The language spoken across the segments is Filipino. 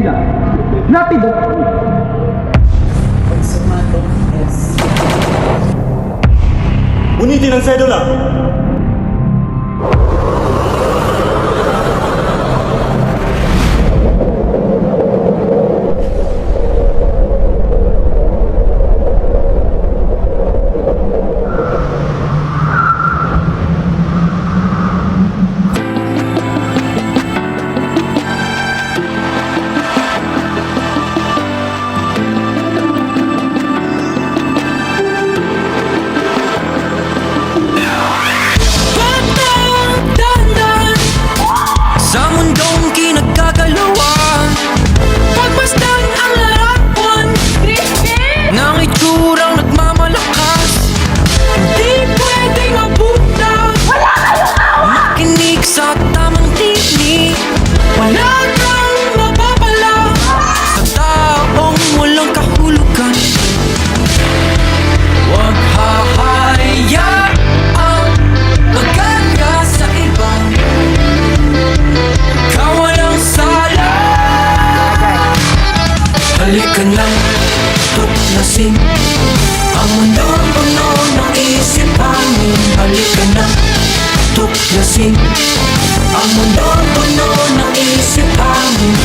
sila. Rapido! Unitin ang sedula! Halika nang tuklasin ang mundo puno ng isipanin. Halika nang tuklasin ang mundo puno ng isipanin.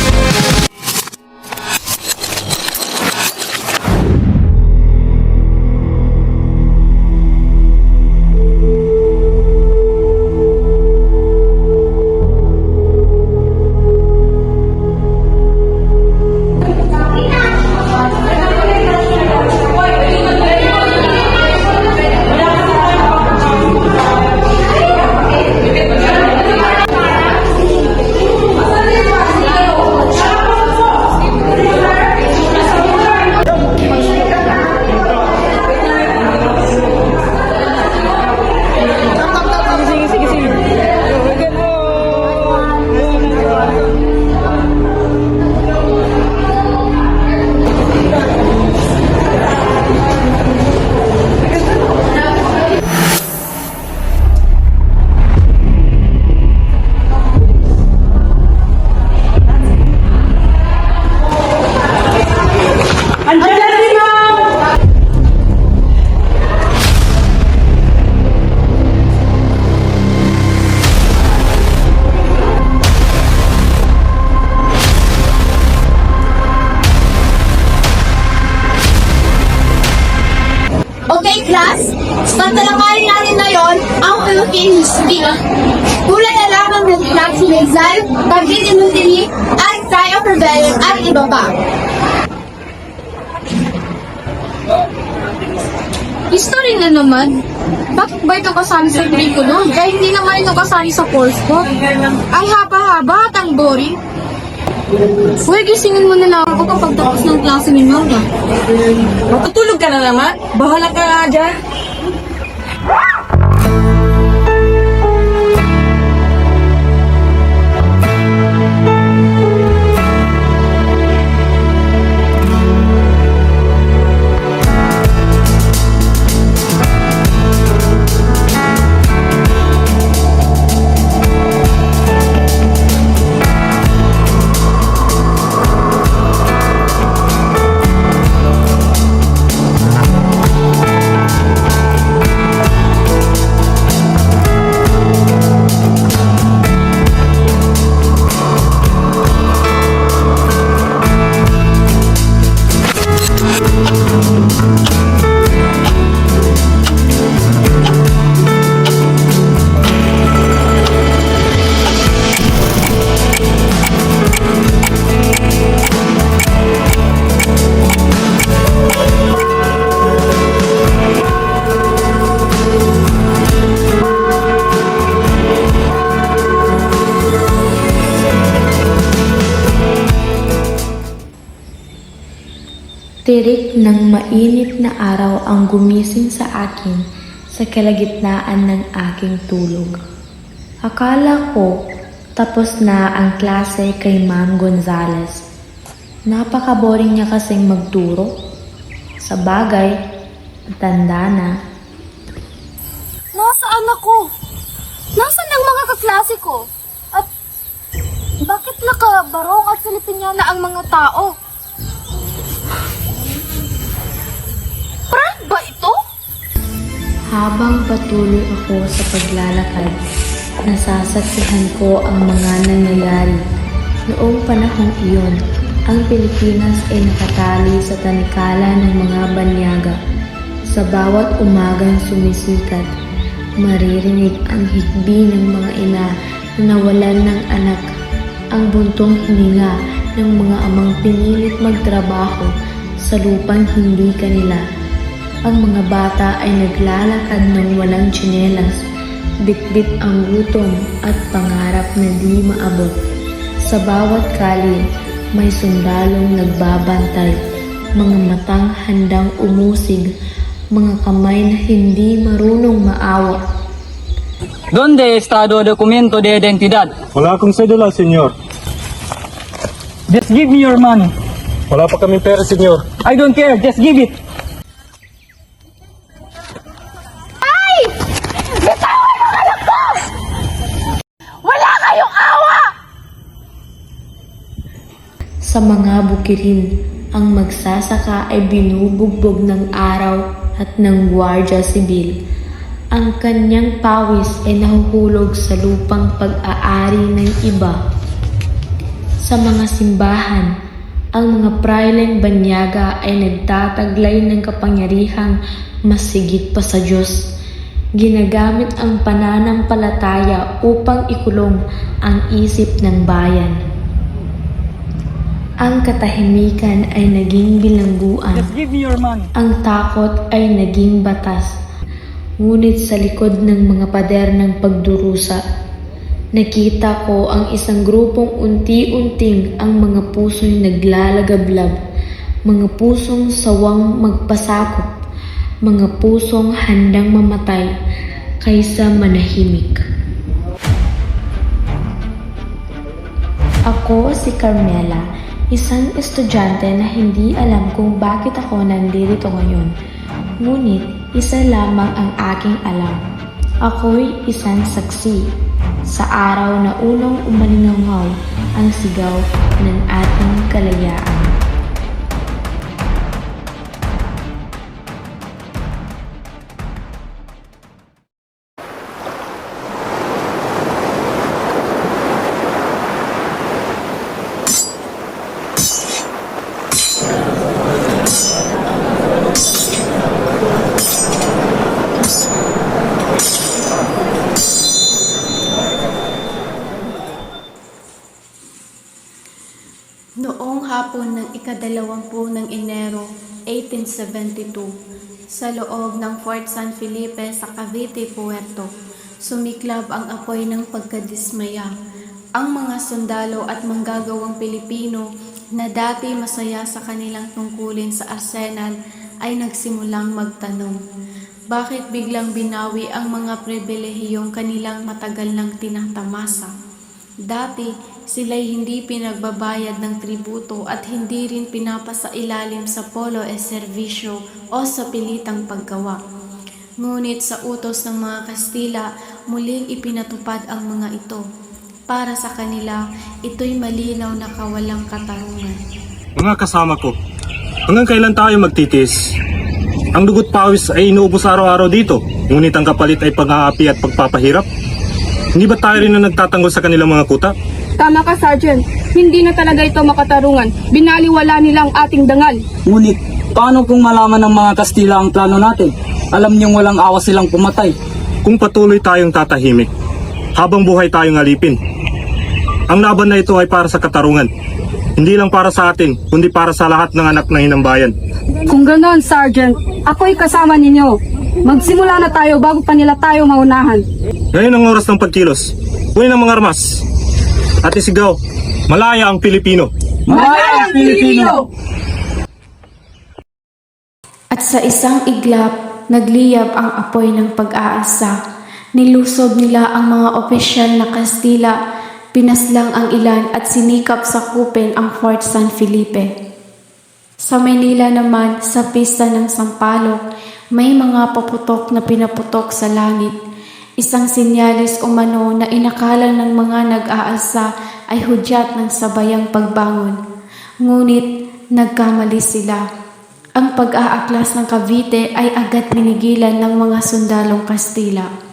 Okay, class? Tatalakayin natin ngayon ang Philippine history. Kulay na lamang ng klase ng exile, pag-ibig mutili, at cry of rebellion, at iba pa. History na naman. Bakit ba ito kasali sa curriculum? Dahil hindi naman ito kasali sa course ko. Ang haba-haba at ang boring. Uy, gisingin mo na lang ako kapag tapos ng klase ni Mama. Matutulog ka na naman? Bahala ka nga dyan. Tirik ng mainit na araw ang gumising sa akin sa kalagitnaan ng aking tulog. Akala ko tapos na ang klase kay Ma'am Gonzales. Napaka-boring niya kasing magturo. Sa bagay, tanda na. Nasaan ako? Nasaan ang mga kaklase ko? At Bakit nakabarong at Filipiniana ang mga tao? Prank ba ito? Habang patuloy ako sa paglalakad, nasasaksihan ko ang mga nangyayari. Noong panahong iyon, ang Pilipinas ay nakatali sa tanikala ng mga banyaga. Sa bawat umagang sumisikat, maririnig ang hikbi ng mga ina na nawalan ng anak, ang buntong hininga ng mga amang pinilit magtrabaho sa lupang hindi kanila. Ang mga bata ay naglalakad ng walang tsinelas, bitbit ang gutom at pangarap na di maabot. Sa bawat kalye, may sundalong nagbabantay, mga matang handang umusig, mga kamay na hindi marunong maawa. ¿Dónde está el documento de identidad? Wala akong sedula, senyor. Just give me your money. Wala pa kaming pera, senyor. I don't care, just give it. Sa mga bukirin, ang magsasaka ay binubugbog ng araw at ng gwardya sibil. Ang kanyang pawis ay nahuhulog sa lupang pag-aari ng iba. Sa mga simbahan, ang mga praileng banyaga ay nagtataglay ng kapangyarihang mas sigit pa sa Diyos. Ginagamit ang pananampalataya upang ikulong ang isip ng bayan. Ang katahimikan ay naging bilangguan. Just give me your money. Ang takot ay naging batas. Ngunit sa likod ng mga pader ng pagdurusa, nakita ko ang isang grupong unti-unting ang mga puso'y naglalagablab, mga pusong sawang magpasakop, mga pusong handang mamatay kaysa manahimik. Ako si Carmela, isang estudyante na hindi alam kung bakit ako nandito ngayon. Ngunit isa lamang ang aking alam. Ako'y isang saksi sa araw na unang umalingaw ang sigaw ng ating kalayaan. Noong hapon ng ika-20 ng Enero 1872, sa loob ng Fort San Felipe sa Cavite, Puerto, sumiklab ang apoy ng pagkadismaya. Ang mga sundalo at manggagawang Pilipino na dati masaya sa kanilang tungkulin sa arsenal ay nagsimulang magtanong, bakit biglang binawi ang mga pribilehiyong kanilang matagal nang tinatamasa? Dati, sila'y hindi pinagbabayad ng tributo at hindi rin pinapasailalim sa polo e servisyo o sa pilitang paggawa. Ngunit sa utos ng mga Kastila, muling ipinatupad ang mga ito. Para sa kanila, ito'y malinaw na kawalang katarungan. Mga kasama ko, hanggang kailan tayo magtitiis? Ang dugot pawis ay inuubos araw-araw dito, ngunit ang kapalit ay pag-aapi at pagpapahirap. Hindi ba tayo rin na nagtatanggol sa kanilang mga kuta? Tama ka, Sergeant. Hindi na talaga ito makatarungan. Binaliwala nilang ating dangal. Ngunit, paano kung malaman ng mga Kastila ang plano natin? Alam niyong walang awa silang pumatay. Kung patuloy tayong tatahimik, habang buhay tayong alipin. Ang laban na ito ay para sa katarungan. Hindi lang para sa atin, kundi para sa lahat ng anak ng inambayan. Kung ganon, Sergeant, ako'y kasama ninyo. Magsimula na tayo bago pa nila tayo maunahan. Ngayon ang oras ng pagkilos. Kunin ang mga armas. At isigaw, malaya ang Pilipino. Malaya ang Pilipino! At sa isang iglap, nagliyab ang apoy ng pag-aasa. Nilusob nila ang mga opisyal na Kastila, pinaslang ang ilan at sinikap sakupin ang Fort San Felipe. Sa Manila naman, sa pista ng Sampaloc, may mga paputok na pinaputok sa langit. Isang sinyalis umano na inakala ng mga nag-aalsa ay hudyat ng sabayang pagbangon. Ngunit nagkamali sila. Ang pag-aaklas ng Cavite ay agad pinigilan ng mga sundalong Kastila.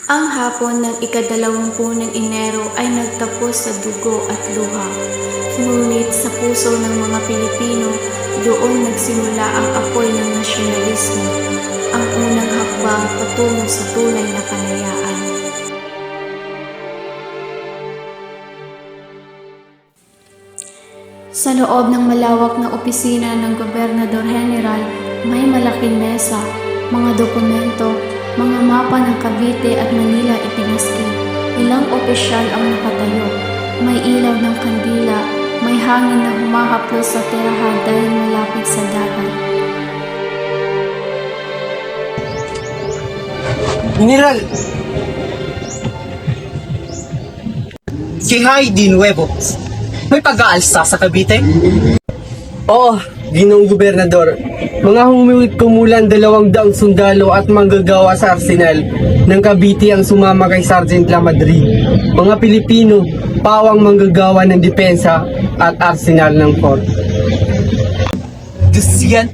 Ang hapon ng ika-20 ng Enero ay nagtapos sa dugo at luha. Ngunit sa puso ng mga Pilipino, doon nagsimula ang apoy ng nasyonalismo, ang unang hakbang patungo sa tunay na kalayaan. Sa loob ng malawak na opisina ng Gobernador General, may malaking mesa, mga dokumento, mga mapa ng Cavite at Manila ipinaski. Ilang opisyal ang nakatayo. May ilaw ng kandila, may hangin na humahaplos sa tirahan dahil malapit sa dagat. General, Kihay di Nuevo, may pag-aalsa sa Cavite? Oo, Ginoong Gobernador. Mga humiwit kumulan 200 sundalo at manggagawa sa arsenal ng Cavite ang sumama kay Sergeant Lamadrid. Mga Pilipino, pawang manggagawa ng depensa at arsenal ng fort. 200?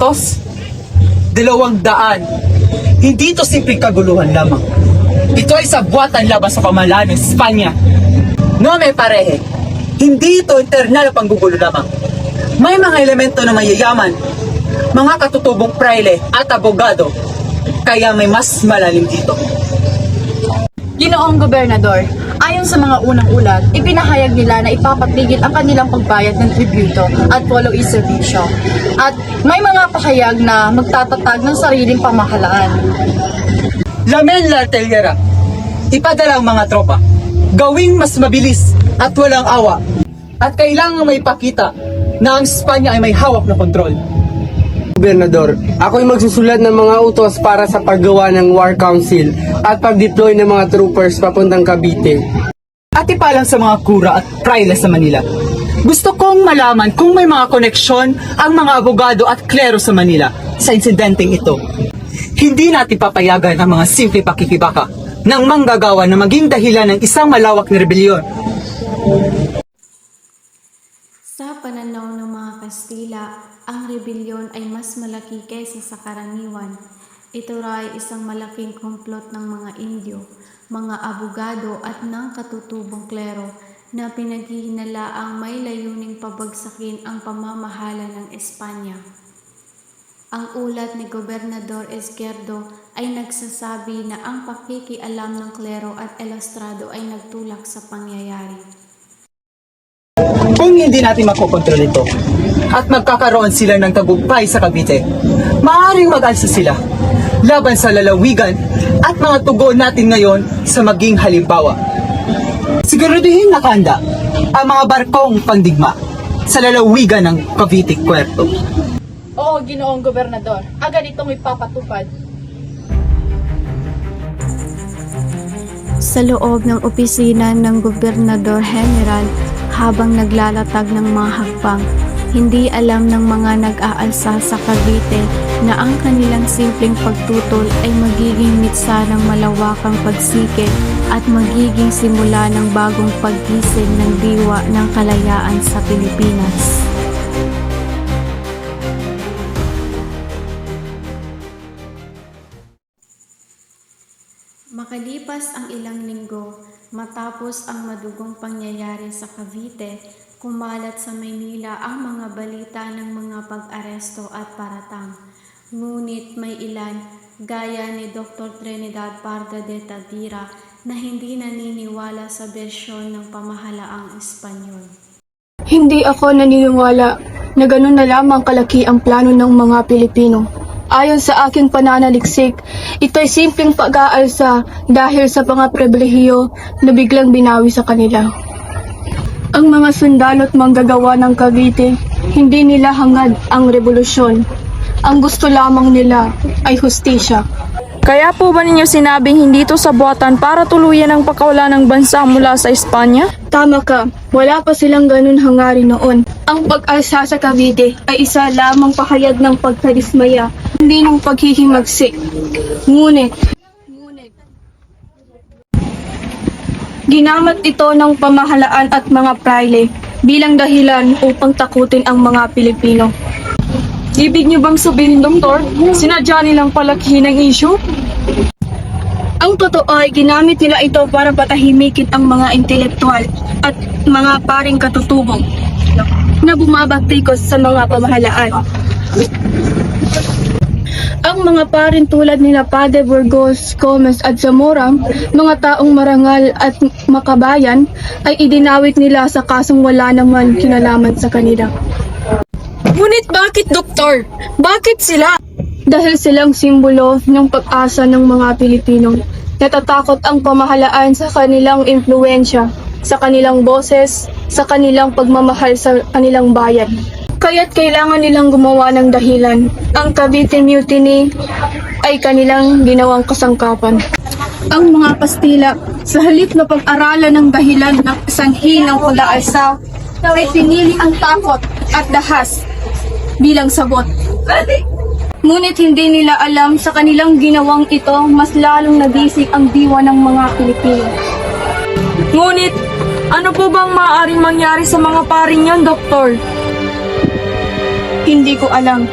200? Hindi ito simpleng kaguluhan lamang. Ito ay sabwatan laban sa pamahalaan ng Espanya. No me parehe, hindi ito internal na panggugulo lamang. May mga elemento na mayayaman, mga katutubong praile at abogado, kaya may mas malalim dito. Ginoong Gobernador, ayon sa mga unang ulat, ipinahayag nila na ipapatigil ang kanilang pagbayad ng tributo at follow serbisyo. At may mga pahayag na magtatatag ng sariling pamahalaan. Lamen la Artillera, ipadala ang mga tropa, gawing mas mabilis at walang awa, at kailangan may pakita na ang Espanya ay may hawak na kontrol. Gobernador, ako'y magsusulat ng mga utos para sa paggawa ng War Council at pag-deploy ng mga troopers papuntang Cavite. At ipalang sa mga kura at praile sa Manila. Gusto kong malaman kung may mga koneksyon ang mga abogado at klero sa Manila sa insidenteng ito. Hindi natin papayagan ang mga simple pakikibaka ng manggagawa na maging dahilan ng isang malawak na rebelyon. Sa pananaw ng mga Kastila, ang rebelyon ay mas malaki kaysa sa karaniwan. Ito ay isang malaking komplot ng mga Indio, mga abogado at ng katutubong klero na pinaghihinalaang may layuning pabagsakin ang pamamahala ng Espanya. Ang ulat ni Gobernador Izquierdo ay nagsasabi na ang pakikialam ng klero at elastrado ay nagtulak sa pangyayari. Kung hindi natin makokontrol ito at magkakaroon sila ng tagumpay sa Cavite, maaaring mag-alsa sila laban sa lalawigan at mga tugon natin ngayon sa maging halimbawa. Siguraduhin nakahanda ang mga barkong pandigma sa lalawigan ng Cavite Puerto. Oo, Ginoong Gobernador, agad itong ipapatupad. Sa loob ng opisina ng Gobernador General, habang naglalatag ng mga hakbang, hindi alam ng mga nag-aalsa sa Cavite na ang kanilang simpleng pagtutol ay magiging mitsa ng malawakang pagsikip at magiging simula ng bagong paggising ng diwa ng kalayaan sa Pilipinas. Makalipas ang ilang linggo, matapos ang madugong pangyayari sa Cavite, kumalat sa Maynila ang mga balita ng mga pag-aresto at paratang. Ngunit may ilan gaya ni Dr. Trinidad Parga de Tadira na hindi naniniwala sa bersyon ng pamahalaang Espanyol. Hindi ako naniniwala na ganun na lamang kalaki ang plano ng mga Pilipino. Ayon sa aking pananaliksik, ito'y simpleng pag-aalsa dahil sa mga pribilehiyo na biglang binawi sa kanila. Ang mga sundalo at manggagawa ng Cavite, hindi nila hangad ang revolusyon. Ang gusto lamang nila ay hustisya. Kaya po ba ninyo sinabing hindi ito sabuatan para tuluyan ang pagkawala ng bansa mula sa Espanya? Tama ka, wala pa silang ganun hangarin noon. Ang pag-alsa sa Cavite ay isa lamang pahayag ng pagkadismaya, hindi ng paghihimagsik. Ngunit, ginamit ito ng pamahalaan at mga praile bilang dahilan upang takutin ang mga Pilipino. Ibig niyo bang sabihin, Doktor, sinadya nilang palakihin ang issue? Ang totoo ay ginamit nila ito para patahimikin ang mga intelektual at mga paring katutubong na bumabatikos sa mga pamahalaan. Ang mga parin tulad nila Padre Burgos, Gomez at Zamora, mga taong marangal at makabayan, ay idinawit nila sa kasong wala naman kinalaman sa kanila. Ngunit bakit, Doktor? Bakit sila? Dahil silang simbolo ng pag-asa ng mga Pilipino. Natatakot ang pamahalaan sa kanilang impluensya, sa kanilang boses, sa kanilang pagmamahal sa kanilang bayan. Kaya't kailangan nilang gumawa ng dahilan. Ang Cavite Mutiny ay kanilang ginawang kasangkapan. Ang mga Kastila, sa halip na pag-aralan ng dahilan ng sanhi ng pag-aalsa, ay pinili ang takot at dahas bilang sagot. Ngunit hindi nila alam sa kanilang ginawang ito, mas lalong nagising ang diwa ng mga Pilipino. Ngunit, ano po bang maaaring mangyari sa mga paring yan, Doktor? Hindi ko alam.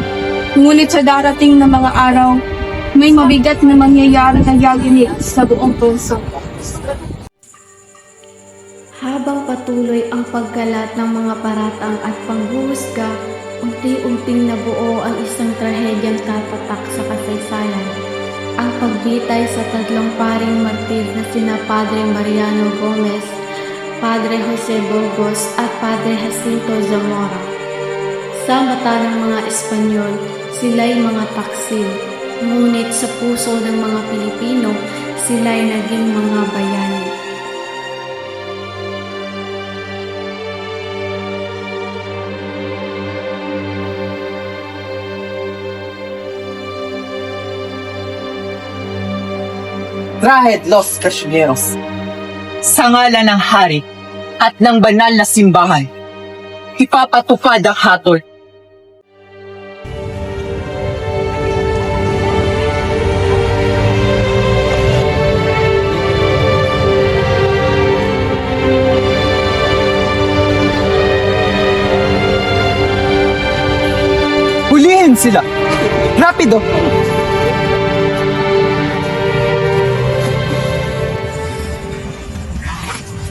Ngunit sa darating na mga araw, may mabigat na mangyayari na yaginig sa buong bansa. Habang patuloy ang pagkalat ng mga paratang at panghuhusga, unti-unting nabuo ang isang trahedyang tatatak sa kasaysayan. Ang pagbitay sa tatlong paring martir na sina Padre Mariano Gomez, Padre Jose Burgos at Padre Jacinto Zamora. Sa mata ng mga Espanyol, sila'y mga taksil, ngunit sa puso ng mga Pilipino, sila'y naging mga bayani. Trahed los Cashmeros, sa ngalan ng hari at ng banal na simbahan, ipapatupad ang hatol. Hulihin sila! Rapido!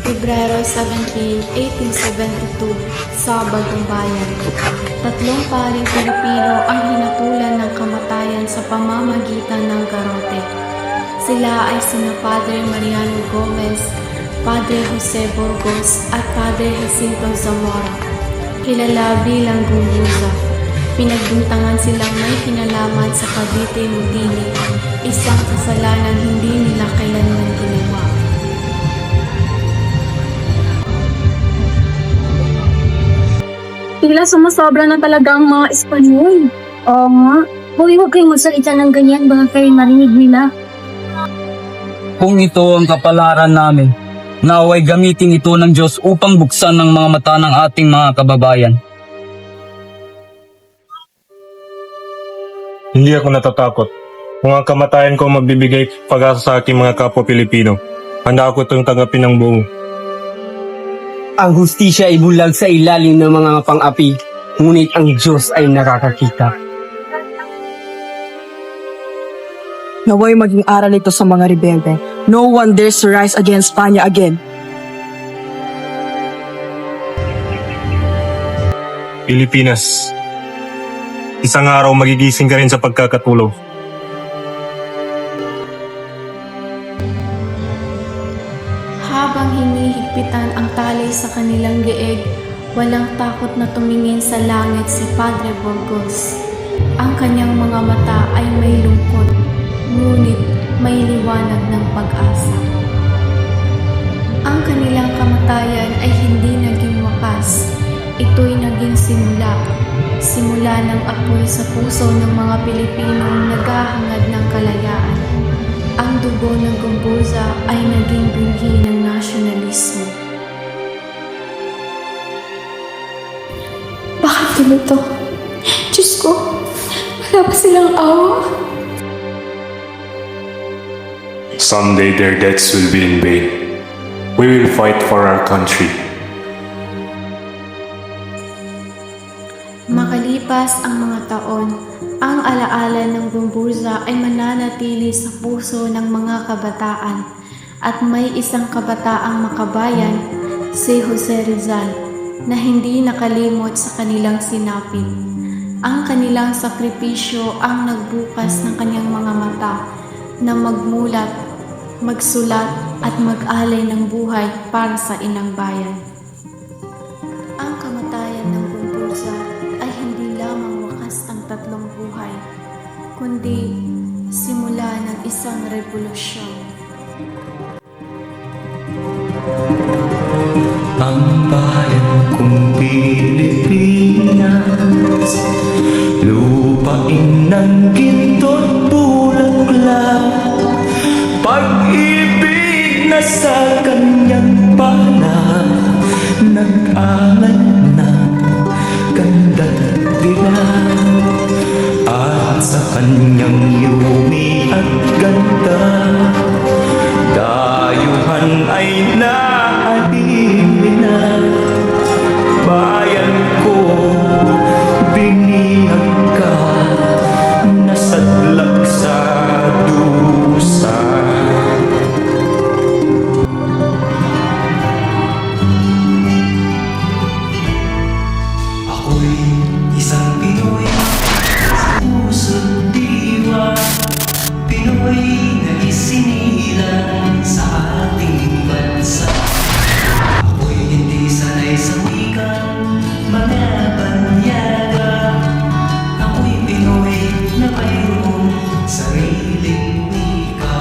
Pebrero 17, 1872, sa Bagong Bayan. Tatlong paring Pilipino ang hinatulan ng kamatayan sa pamamagitan ng garote. Sila ay sina Padre Mariano Gomez, Padre Jose Burgos at Padre Jacinto Zamora, kilala bilang Gumbuza. Pinagbintangan silang may kinalaman sa Cavite Mutiny, isang kasalanan hindi nila kailanman ginawa. Tila sumasobra na talaga ang mga Espanyol. Oo nga. Huwag kayong magsalita ng ganyan, baka kayo marinig nila. Kung ito ang kapalaran namin, naway gamitin ito ng Diyos upang buksan ng mga mata ng ating mga kababayan. Hindi ako natatakot. Kung ang kamatayan ko magbibigay pag-asa sa aking mga kapwa Pilipino, handa ako itong tanggapin ng buo. Ang hustisya ay bulag sa ilalim ng mga pang-api, ngunit ang Diyos ay nakakakita. Naway maging aral ito sa mga rebelde. No one dares to rise against Spanya again. Pilipinas, isang araw magigising ka rin sa pagkakatulog. Habang hinihigpitan ang tali sa kanilang leeg, walang takot na tumingin sa langit si Padre Burgos. Ang kanyang mga mata ay may lungkot, ngunit may liwanag ng pag-asa. Ang kanilang kamatayan ay hindi naging wakas. Ito'y naging simula ng apoy sa puso ng mga Pilipinong naghahangad ng kalayaan. Ang dugo ng Gumburza ay naging binhi ng nasyonalismo. Bakit ganito? Diyos ko, wala ba silang awa? Someday their deaths will be in vain. We will fight for our country. Makalipas ang mga taon, ang alaala ng Gumburza ay mananatili sa puso ng mga kabataan at may isang kabataang makabayan, si Jose Rizal, na hindi nakalimot sa kanilang sinapit. Ang kanilang sakripisyo ang nagbukas ng kanyang mga mata na magmulat, magsulat at mag-alay ng buhay para sa inang bayan. Ang kamatayan ng Gumburza ay hindi lamang wakas ng tatlong buhay, kundi simula ng isang revolusyon. Ang bayan kong Pilipinas, lupain ng ginto't bulaklak, pag-ibig na sa kanyang pala, nag-alay ng ganda't dilag, at sa kanyang yumi at ganda, dayuhan ay naadili na. Bayan ko, binihag ka, nasadlak sa dusa. Ako'y isang Pinoy, sa puso't diwa, Pinoy na isinilang sa ating bansa. Ako'y hindi sanay sa wikang mga banyaga. Ako'y Pinoy na mayroong sariling wika.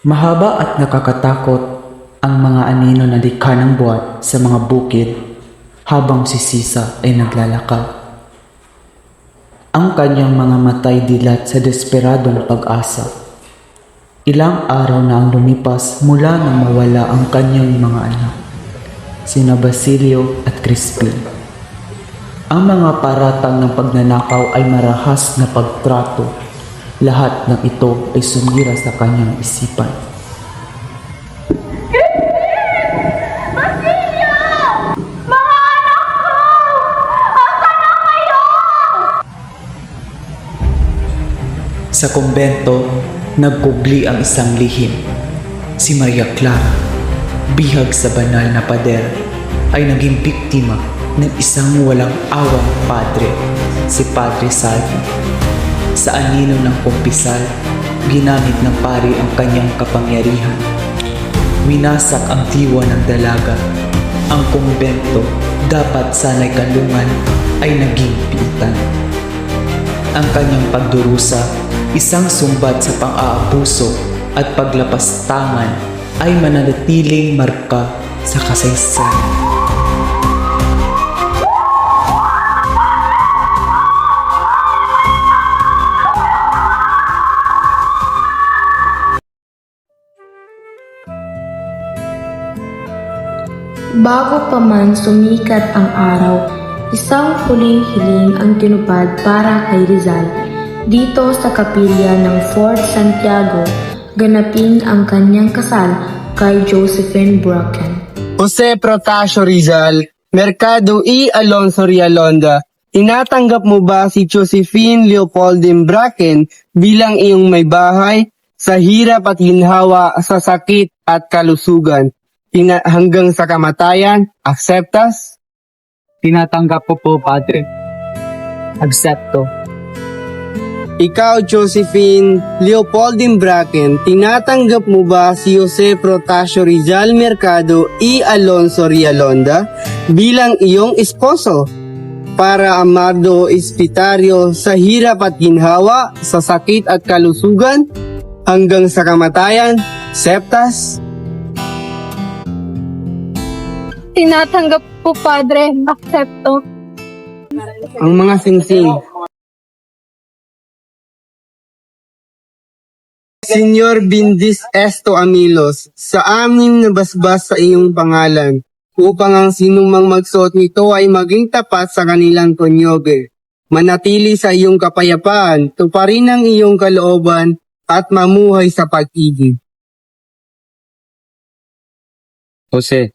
Mahaba at nakakatakot ang mga anino na likha ng buwan sa mga bukid habang si Sisa ay naglalakad. Ang kanyang mga matay dilat sa desperadong pag-asa. Ilang araw na ang lumipas mula nang mawala ang kanyang mga anak, sina Basilio at Crispin. Ang mga paratang ng pagnanakaw ay marahas na pagtrato. Lahat ng ito ay sumira sa kanyang isipan. Sa kumbento, nagkugli ang isang lihim. Si Maria Clara, bihag sa banal na pader, ay naging biktima ng isang walang awang padre, si Padre Salvi. Sa anino ng kumpisal, ginamit ng pari ang kanyang kapangyarihan. Winasak ang diwa ng dalaga. Ang kumbento, dapat sana'y kalungan, ay naging pilitan. Ang kanyang pagdurusa, isang sumbat sa pang-aabuso at paglapastangan, ay mananatiling marka sa kasaysayan. Bago pa man sumikat ang araw, isang huling hiling ang tinupad para kay Rizal. Dito sa kapilya ng Fort Santiago, ganapin ang kanyang kasal kay Josephine Brocken. Jose Protasio Rizal, Mercado E. Alonso Rialonda, Tinatanggap mo ba si Josephine Leopoldine Bracken bilang iyong may bahay sa hirap at ginhawa, sa sakit at kalusugan, hanggang sa kamatayan? Acceptas? Tinatanggap ko po, Padre. Accepto. Ikaw, Josephine Leopoldine Bracken, tinatanggap mo ba si Jose Protasio Rizal Mercado y Alonso Rialonda bilang iyong esposo para amado espitario sa hirap at ginhawa, sa sakit at kalusugan, hanggang sa kamatayan? Acceptas? Tinatanggap po, Padre. Accepto. Ang mga singsing. Senyor Bindis Esto Amilos, sa amin nabasbas sa iyong pangalan, upang ang sinumang magsuot nito ay maging tapat sa kanilang konyoge, manatili sa iyong kapayapaan, tuparin ang iyong kalooban, at mamuhay sa pag-ibig. Jose,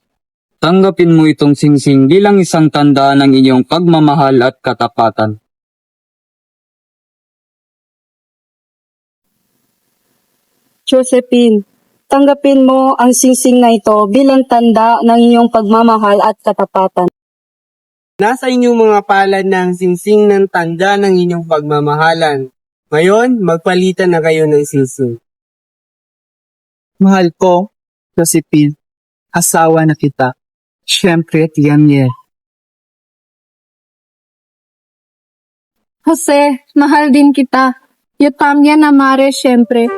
tanggapin mo itong singsing bilang isang tanda ng iyong pagmamahal at katapatan. Josephine, tanggapin mo ang singsing na ito bilang tanda ng iyong pagmamahal at katapatan. Nasa inyong mga palad ng singsing ng tanda ng inyong pagmamahalan. Ngayon, magpalitan na kayo ng singsing. Mahal ko, Josephine, asawa na kita. Siyempre, tiyan. Jose, mahal din kita. Yutamya na mare, syempre.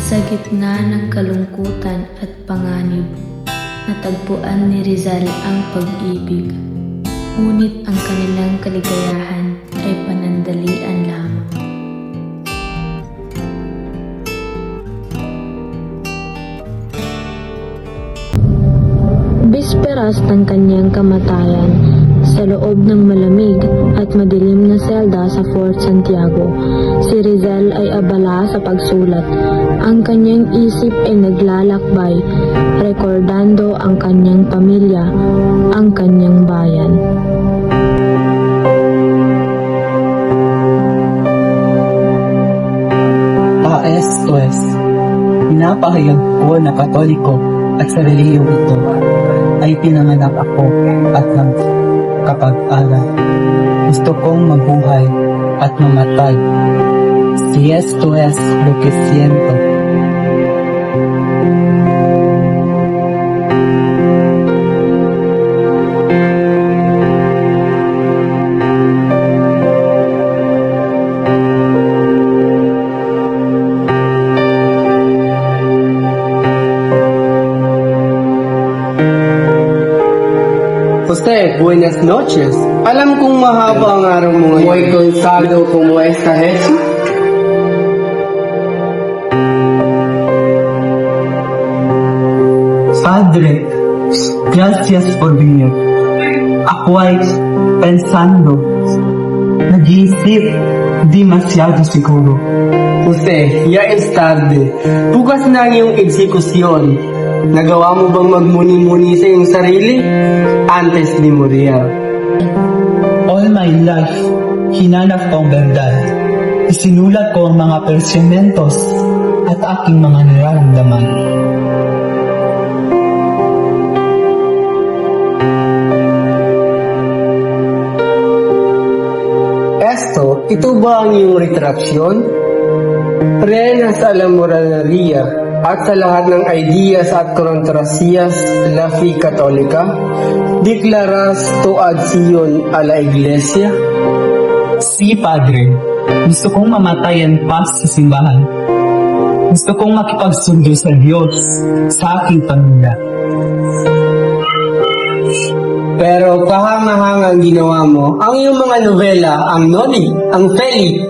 Sa gitna ng kalungkutan at panganib, natagpuan ni Rizal ang pag-ibig. Ngunit ang kanilang kaligayahan ay panandalian lamang. Bisperas ng kanyang kamatayan, sa loob ng malamig at madilim na selda sa Fort Santiago, si Rizal ay abala sa pagsulat. Ang kanyang isip ay naglalakbay, rekordando ang kanyang pamilya, ang kanyang bayan. Esto es, pinapahayag ko na Katoliko at sa reliyong ito ay pinanganak ako at ng kapag-aral. Gusto kong mabuhay at mamatay. Si esto es lo que siento. Jose, buenas noches. Alam kong mahaba ang araw mo ngayon. Muy cansado como esta Jesús. Padre, gracias por venir. Ako ay pensando, nag-iisip, demasiado siguro. Jose, ya es tarde. Bukas na ang iyong eksekusyon. Nagawa mo bang magmuni-muni sa iyong sarili antes de morir? All my life, hinanap ko ang verdad. Isinulat ko ang mga pensamentos at aking mga nararamdaman. Esto, ito ba ang iyong retraksyon? Reyna sa la moralidad at sa lahat ng ideas at kontrasiyas la fe católica, declaras tu adhesión a la iglesia? Si Padre, gusto kong mamatay ang paz sa simbahan. Gusto kong makipagsundo sa Diyos, sa aking pamilya. Pero kahanga-hangang ginawa mo ang iyong mga nobela, ang Noli, ang Feli,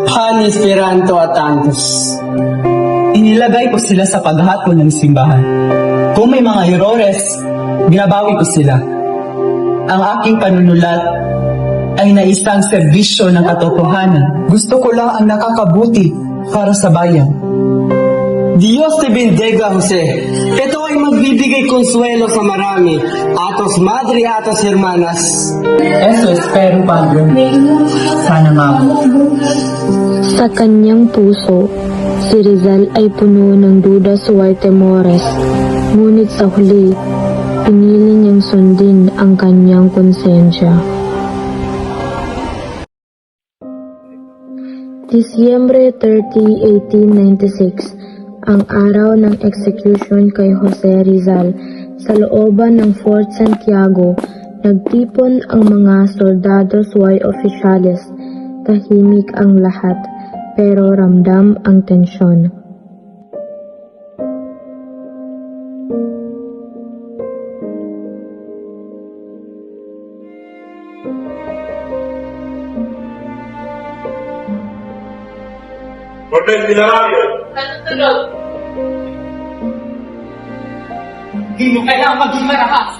Pan Esperanto at Antos. Inilagay ko sila sa paghatol ng simbahan. Kung may mga errores, binabawi ko sila. Ang aking panunulat ay naisang serbisyo ng katotohanan. Gusto ko lang ang nakakabuti para sa bayan. Diyos te bendiga, Jose. Ito ay magbibigay konsuelo sa marami. Atos madre, atos hermanas. Eso espero, Padre. Sana nga. Sa kanyang puso, si Rizal ay puno ng duda suway temores, ngunit sa huli, pinili niyang sundin ang kanyang konsensya. Disyembre 30, 1896, ang araw ng execution kay Jose Rizal. Sa looban ng Fort Santiago, nagtipon ang mga soldados y opisyales. Tahimik ang lahat, pero ramdam ang tensyon. Cornel Villarabio. Hindi mo kailangang maging marakas.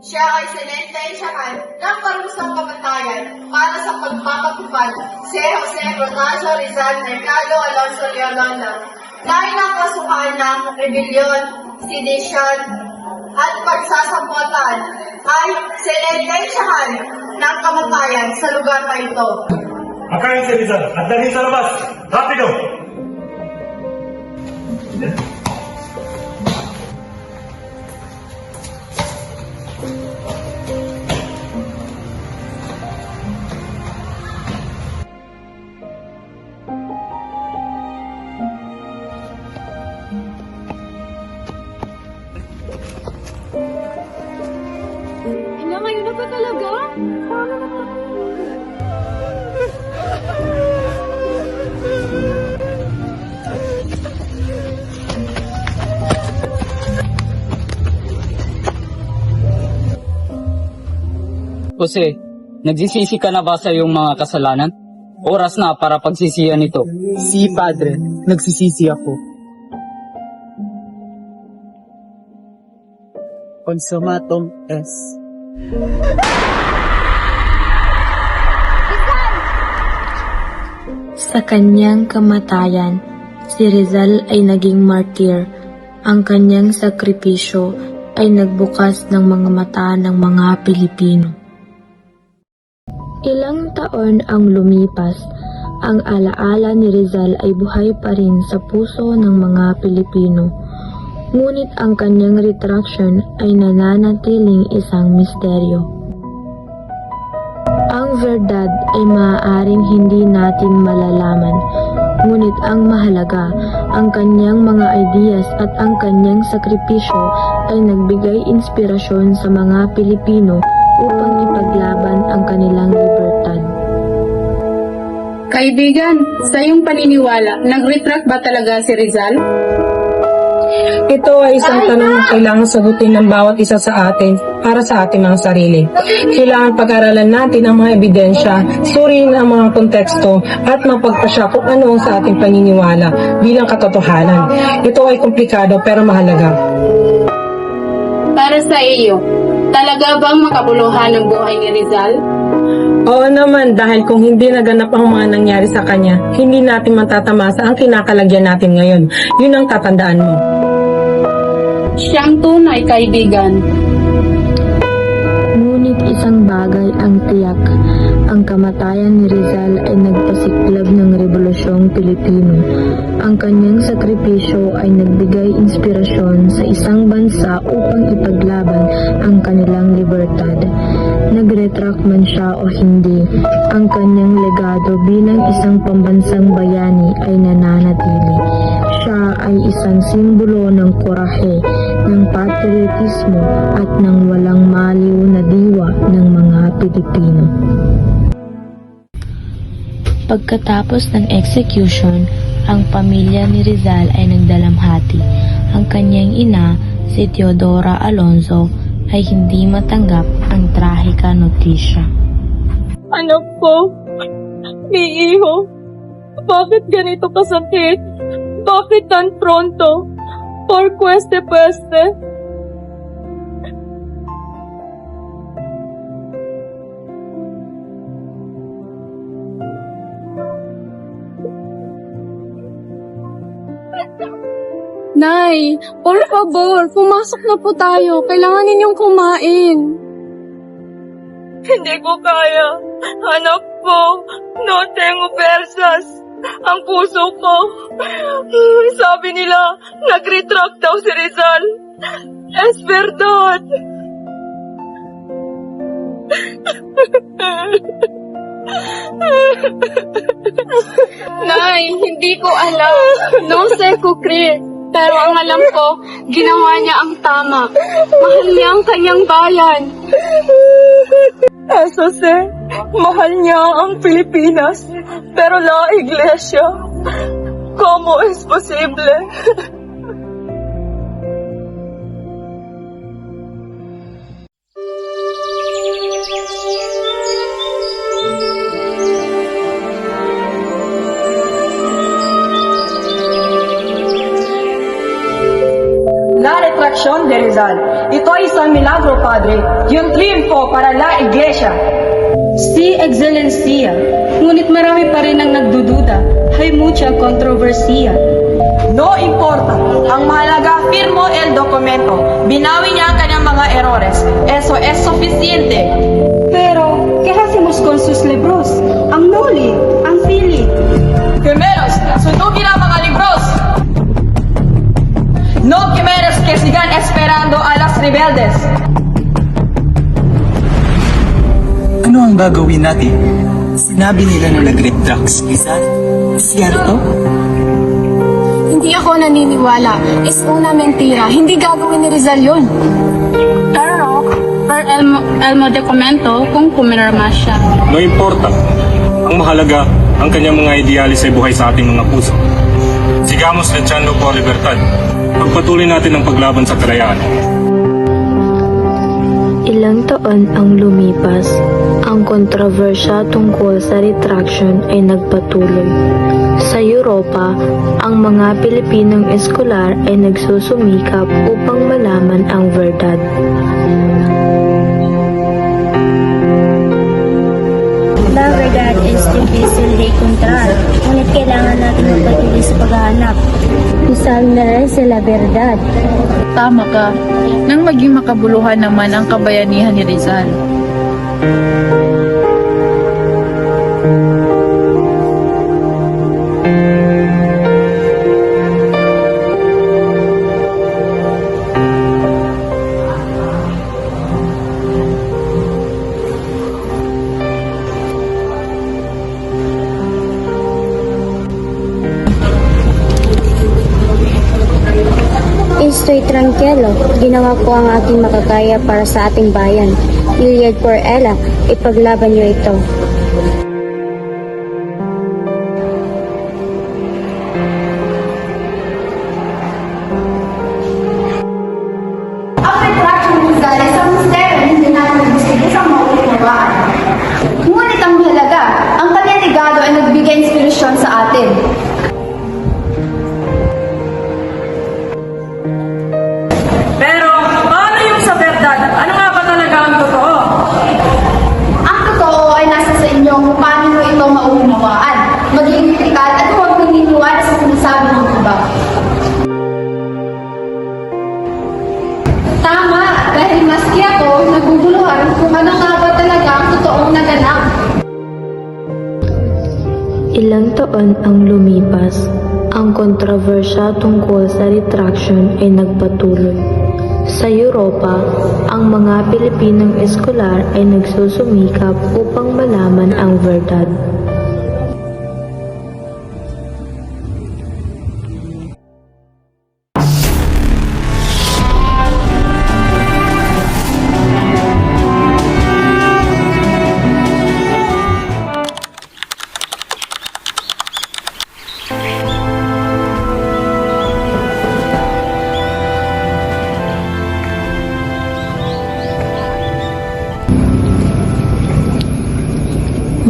Siya ay sinentensyahan ng parusang kamatayan para sa pagpapatupad si Jose Ignacio Rizal Mercado Alonso Leonona na inakasuhan ng rebellion, sedisyon at pagsasamputan ay sinentensyahan ng kamatayan sa lugar na ito. Akayin si Rizal at dalhin sa labas. Rapido! Ngayon na ba talaga? Jose, nagsisisi ka na ba sa iyong mga kasalanan? Oras na para pagsisihan ito. Si Padre, nagsisisi ako. Consumatum es. Sa kanyang kamatayan, si Rizal ay naging martir. Ang kanyang sakripisyo ay nagbukas ng mga mata ng mga Pilipino. Ilang taon ang lumipas, ang alaala ni Rizal ay buhay pa rin sa puso ng mga Pilipino. Ngunit ang kanyang retraction ay nananatiling isang misteryo. Ang verdad ay maaaring hindi natin malalaman, ngunit ang mahalaga, ang kanyang mga ideas at ang kanyang sakripisyo ay nagbigay inspirasyon sa mga Pilipino upang ipaglaban ang kanilang libertad. Kaibigan, sa iyong paniniwala, nag-retract ba talaga si Rizal? Ito ay isang tanong na kailangan sagutin ng bawat isa sa atin para sa ating mga sarili. Kailangan pag-aralan natin ang mga ebidensya, suriin ang mga konteksto at mapagpasya kung ano ang sa ating paniniwala bilang katotohanan. Ito ay komplikado pero mahalaga. Para sa iyo, talaga bang makabuluhan ang buhay ni Rizal? Oo naman, dahil kung hindi naganap ang mga nangyari sa kanya, hindi natin matatamasa ang kinakalagyan natin ngayon. Yun ang tatandaan mo. Siyang tunay kaibigan. Ngunit isang bagay ang tiyak, ang kamatayan ni Rizal ay nagpasiklab ng Rebolusyong Pilipino. Ang kanyang sakripisyo ay nagbigay inspirasyon sa isang bansa upang ipaglaban ang kanilang libertad. Nag-retract man siya o hindi, ang kanyang legado bilang isang pambansang bayani ay nananatili. Siya ay isang simbolo ng korahe, ng patriotismo at ng walang maliw na diwa ng mga Pilipino. Pagkatapos ng execution, ang pamilya ni Rizal ay nagdalamhati. Ang kanyang ina, si Teodora Alonso, ay hindi matanggap ang trahika notisya. Anak ko, ni Iho, bakit ganito kasakit? Bakit tan pronto? Por queste peste? Nay, por favor, pumasok na po tayo. Kailangan ninyong kumain. Hindi ko kaya. Anak ko, no tengo persas. Ang puso ko. Sabi nila, nag-retract daw si Rizal. Es verdad. Nay, hindi ko alam. No sé ko creer. Pero ang alam ko, ginawa niya ang tama. Mahal niya ang kanyang bayan. Eso sé, mahal niya ang Pilipinas, pero la iglesia. ¿Cómo es posible? La retracción de Rizal. Ito ay isang milagro, Padre. Yung triumfo para la Iglesia. Si Excelencia. Ngunit marami pa rin ang nagdududa. Hay mucha kontrobersiya. No importa. Ang mahalaga, firmo el documento. Binawi niya ang kanyang mga errores. Eso es suficiente. Pero, ¿qué hacemos con sus libros? Ang noli, ang sili. Primeros, sunugin ang mga libros. No quimeres que sigan esperando a las rebeldes. Ano ang gagawin natin? Sinabi nila na nag-retract si Rizal. Siyerto? Hindi ako naniniwala. Es una mentira. Hindi gagawin ni Rizal yun. Pero, per elmo documento kung pumirma siya. No importa. Ang mahalaga, ang kanyang mga idealis ay buhay sa ating mga puso. Sigamos luchando por libertad. Pagpatuloy natin ang paglaban sa kalayaan. Ilang taon ang lumipas, ang kontrobersya tungkol sa retraction ay nagpatuloy. Sa Europa, ang mga Pilipinong eskolar ay nagsusumikap upang malaman ang verdad. La verdad es difícil de encontrar, ngunit kailangan natin magpatuloy sa paghahanap. Isang merece la verdad. Tama ka. Nang maging makabuluhan naman ang kabayanihan ni Rizal. Estoy tranquilo. Ginawa ko ang aking makakaya para sa ating bayan. Iliad por ella, ipaglaban niyo ito. Ang retraction ni Rizal ay isang misteryo na hindi natin nabistigay sa maulit-nawaan. Ngunit ang mahalaga, ang kanyang legado ay nagbigay inspirasyon sa atin. Pero, paano yung sa verdad? Ano nga ba talaga ang totoo? Ang totoo ay nasa sa inyo kung paano nyo ito maunawaan. Maging kritikal at huwag naniniwala sa sinasabi ng iba. Tama, dahil maski ako naguguluhan kung ano nga ba talaga ang totoong naganap. Ilang taon ang lumipas, ang kontrobersya tungkol sa retraction ay nagpatuloy. Sa Europa, ang mga Pilipinong eskolar ay nagsusumikap upang malaman ang verdad.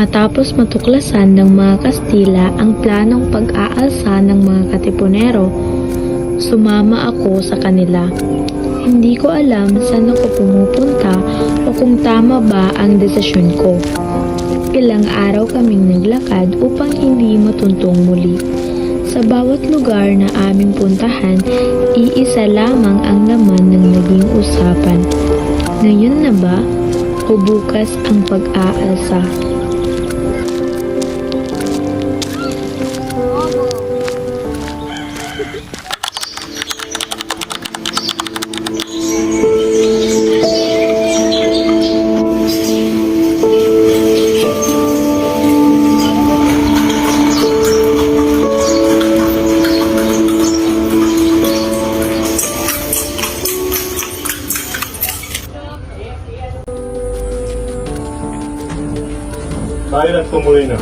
Matapos matuklasan ng mga Kastila ang planong pag-aalsa ng mga Katipunero, sumama ako sa kanila. Hindi ko alam saan ako pumupunta o kung tama ba ang desisyon ko. Ilang araw kaming naglakad upang hindi matuntong muli. Sa bawat lugar na aming puntahan, iisa lamang ang laman ng naging usapan. Ngayon na ba o bukas ang pag-aalsa? Tayo at tumuloy na.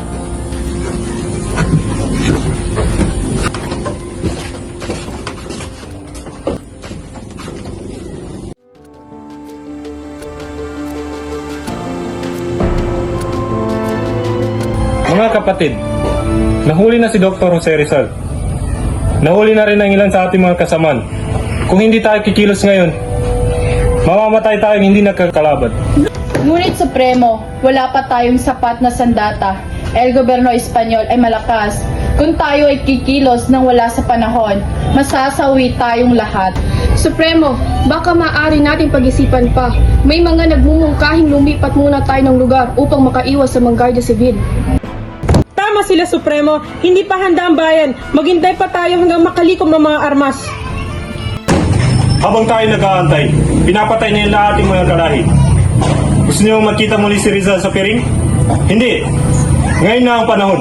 Mga kapatid, nahuli na si Dr. Jose Rizal. Nahuli na rin ang ilan sa ating mga kasamaan. Kung hindi tayo kikilos ngayon, mamamatay tayong hindi nagkakalaban. Ngunit Supremo, wala pa tayong sapat na sandata. El gobyerno Espanyol ay malakas. Kung tayo ay kikilos nang wala sa panahon, masasawi tayong lahat. Supremo, baka maaari natin pag-isipan pa. May mga nagmumungkahing lumipat muna tayo ng lugar upang makaiwas sa mga Guardia Civil. Tama sila, Supremo. Hindi pa handa ang bayan. Maghintay pa tayo hanggang makalikom ng mga armas. Habang tayo nag-aantay, pinapatay niya ang ating mga kalahi. Gusto niyo makita muli si Rizal sa piring? Hindi. Ngayon na ang panahon.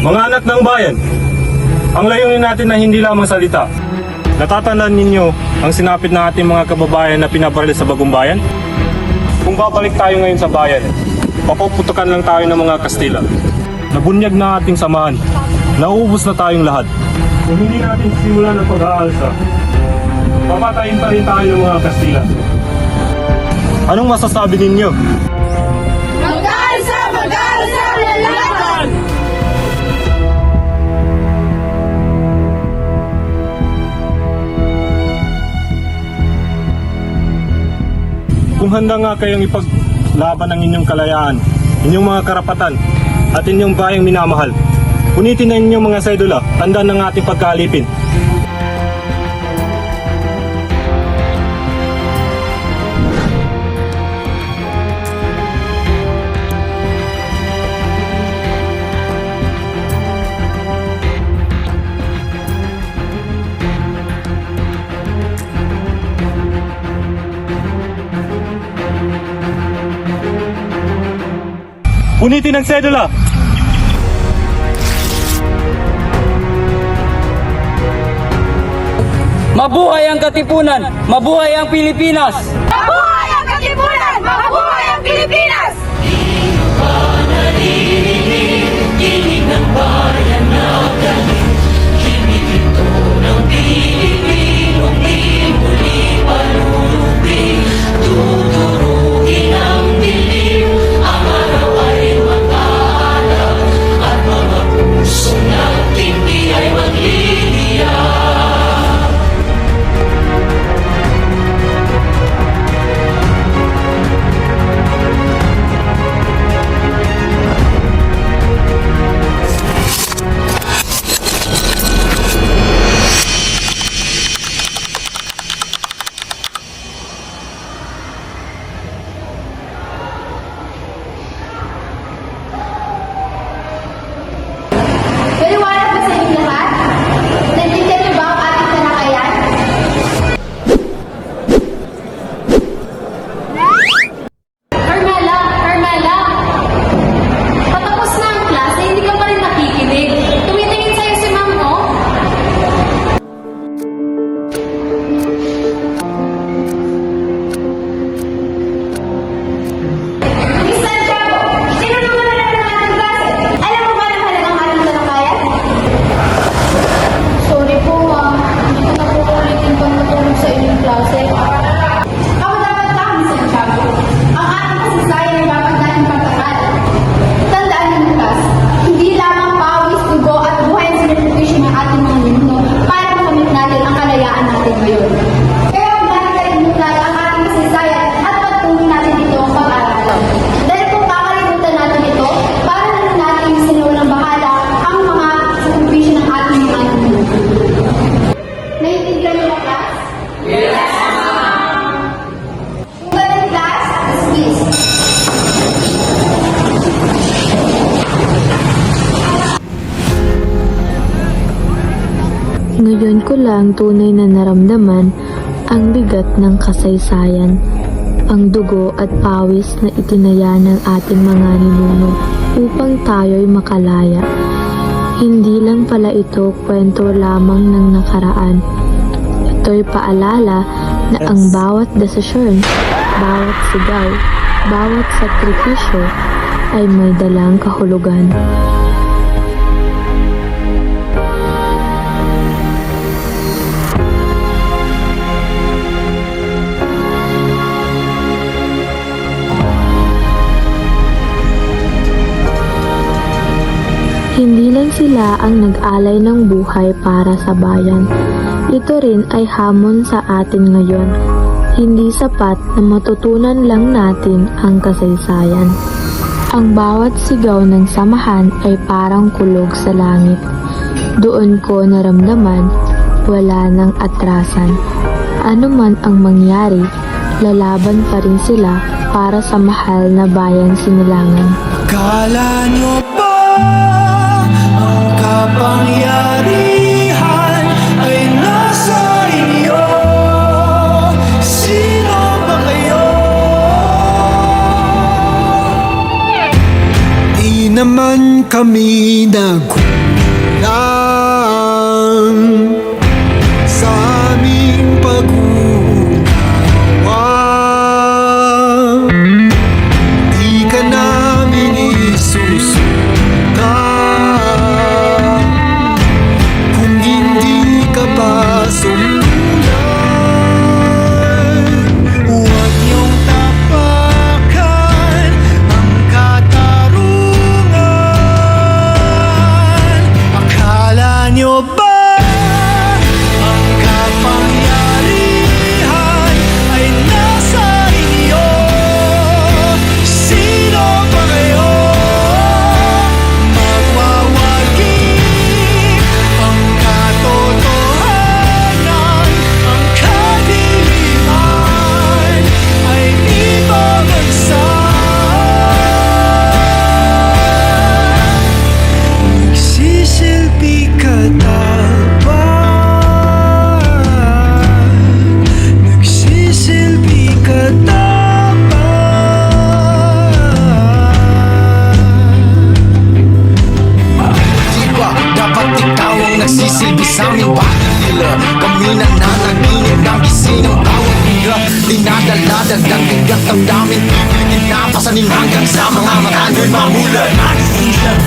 Mga anak ng bayan, ang layunin natin na hindi lamang salita. Natatandaan ninyo ang sinapit ng ating mga kababayan na pinabaril sa bagong bayan? Kung babalik tayo ngayon sa bayan, papuputukan lang tayo ng mga Kastila. Nabunyag na ating samahan. Nauubos na tayong lahat. Kung hindi natin simulan ang pag-aalsa, papatayin pa rin tayo ng mga Kastila. Anong masasabi ninyo? Mag-aalsa! Mag-aalsa! Lalaban! Kung handa nga kayong ipaglaban ang inyong kalayaan, inyong mga karapatan, at inyong bayang minamahal, punitin na inyong mga sedula, tanda ng ating pagkaalipin. Punitin ang sedula! Mabuhay ang Katipunan! Mabuhay ang Pilipinas! Mabuhay ang Katipunan! Mabuhay ang Pilipinas! Dinig ng bayan na galing, kinikinto ng Pilipinong di muli panunupi. Tuturugin ang dilim, ang araw ay mag-aalam, at mga puso natin di ay magliliyan. Ngayon ko lang tunay na naramdaman ang bigat ng kasaysayan, ang dugo at pawis na itinaya ng ating mga ninuno upang tayo'y makalaya. Hindi lang pala ito kwento lamang ng nakaraan. Ito'y paalala na ang bawat desisyon, bawat sigaw, bawat sakripisyo ay may dalang kahulugan. Hindi lang sila ang nag-alay ng buhay para sa bayan. Ito rin ay hamon sa atin ngayon. Hindi sapat na matutunan lang natin ang kasaysayan. Ang bawat sigaw ng samahan ay parang kulog sa langit. Doon ko naramdaman, wala nang atrasan. Ano man ang mangyari, lalaban pa rin sila para sa mahal na bayang Sinilangan. Kala nyo ba ang kapangyarihan ay nasa inyo? Sino ba kayo? Di naman kami nagkulang sa aming pag-unawa. Di ka namin isusuka kung hindi ka pa sumulan. Huwag niyong tapakan ang katarungan. Akala niyo ba ang kapangyarihan ay nasa inyo? Sino ba kayo? Magwawagi ang katotohanan, ang kadiliman ay di babagsak. Nagsisilbi katapat, nagsisilbi katapat. Dapat ikaw ang nagsisilbi sa aming bayan nila. Kami na nanaginip ng gising ng bawat hila. Dinadala-dagdag bigat ang daming tinapasanin hanggang sa mga mata nyo'y mamulan.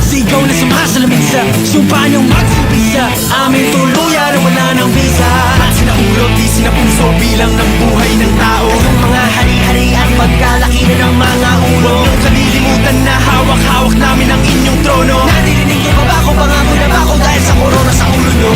Sigaw na sumasalamisa, sumpa niyong magsibisa. Aming tuluyan na wala ng visa. At sinahulog, di sinapuso bilang ng buhay ng tao. Ang mga hari-hari at pagkalaki na ng mga ulo. Huwag niyong kalilimutan na hawak-hawak namin ang inyong trono. Naririnig niyo pa ba kung pangako na ba ako dahil sa korona sa ulo nyo?